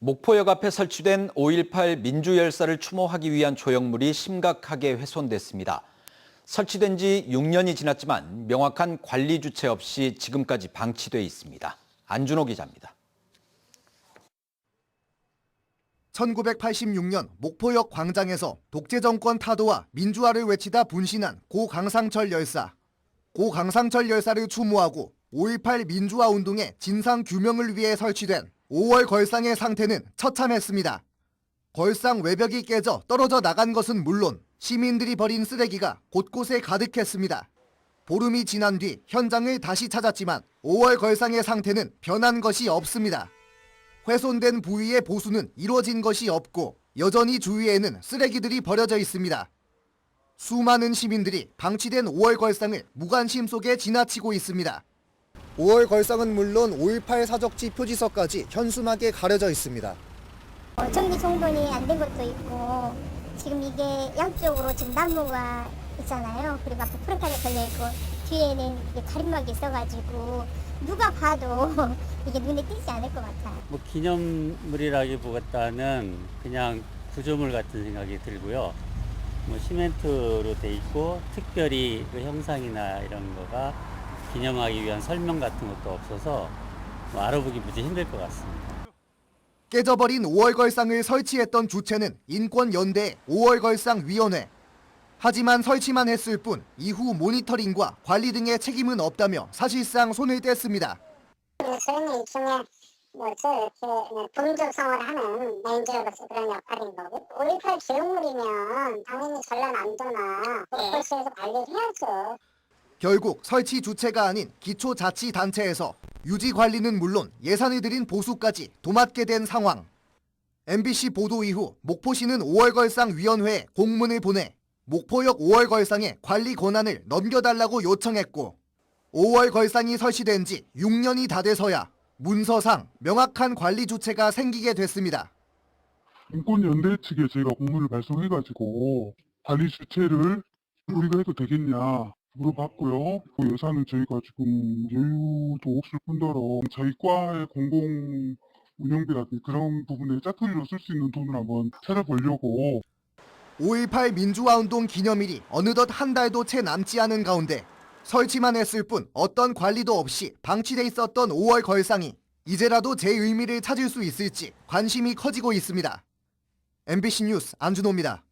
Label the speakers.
Speaker 1: 목포역 앞에 설치된 5.18 민주열사를 추모하기 위한 조형물이 심각하게 훼손됐습니다. 설치된 지 6년이 지났지만 명확한 관리 주체 없이 지금까지 방치돼 있습니다. 안준호 기자입니다.
Speaker 2: 1986년 목포역 광장에서 독재정권 타도와 민주화를 외치다 분신한 고 강상철 열사. 고 강상철 열사를 추모하고 5.18 민주화 운동의 진상 규명을 위해 설치된 5월 걸상의 상태는 처참했습니다. 걸상 외벽이 깨져 떨어져 나간 것은 물론 시민들이 버린 쓰레기가 곳곳에 가득했습니다. 보름이 지난 뒤 현장을 다시 찾았지만 5월 걸상의 상태는 변한 것이 없습니다. 훼손된 부위의 보수는 이루어진 것이 없고 여전히 주위에는 쓰레기들이 버려져 있습니다. 수많은 시민들이 방치된 5월 걸상을 무관심 속에 지나치고 있습니다. 5월 걸상은 물론 5.18 사적지 표지서까지 현수막에 가려져 있습니다.
Speaker 3: 정리 정돈이 안 된 것도 있고 지금 이게 양쪽으로 지금 나무가 있잖아요. 그리고 앞에 프레카가 걸려있고 뒤에는 이게 가림막이 있어가지고 누가 봐도 이게 눈에 띄지 않을 것 같아요.
Speaker 4: 뭐 기념물이라기보다는 그냥 구조물 같은 생각이 들고요. 뭐 시멘트로 돼 있고 특별히 그 형상이나 이런 거가 기념하기 위한 설명 같은 것도 없어서 뭐 알아보기 무지 힘들 것 같습니다.
Speaker 2: 깨져버린 5월 걸상을 설치했던 주체는 인권연대 5월 걸상 위원회. 하지만 설치만 했을 뿐 이후 모니터링과 관리 등의 책임은 없다며 사실상 손을 뗐습니다.
Speaker 5: 저희는 일종의 이렇게 범조성을 하는 매니저로서 그런 역할인 거고 5.18 기록물이면 당연히 전란 안도나 목포시에서 관리를 해야죠.
Speaker 2: 결국 설치 주체가 아닌 기초자치단체에서 유지 관리는 물론 예산을 들인 보수까지 도맡게 된 상황. MBC 보도 이후 목포시는 5월 걸상 위원회에 공문을 보내 목포역 5월 걸상의 관리 권한을 넘겨달라고 요청했고 5월 걸상이 설치된 지 6년이 다 돼서야 문서상 명확한 관리 주체가 생기게 됐습니다.
Speaker 6: 인권연대 측에 저희가 공문을 발송해가지고 관리 주체를 우리가 해도 되겠냐 물어봤고요. 그 예산은 저희가 지금 여유도 없을 뿐더러 저희 과의 공공 운영비라든지 그런 부분에 짜투리로 쓸 수 있는 돈을 한번 찾아보려고.
Speaker 2: 5.18 민주화운동 기념일이 어느덧 한 달도 채 남지 않은 가운데 설치만 했을 뿐 어떤 관리도 없이 방치돼 있었던 5월 걸상이 이제라도 제 의미를 찾을 수 있을지 관심이 커지고 있습니다. MBC 뉴스 안준호입니다.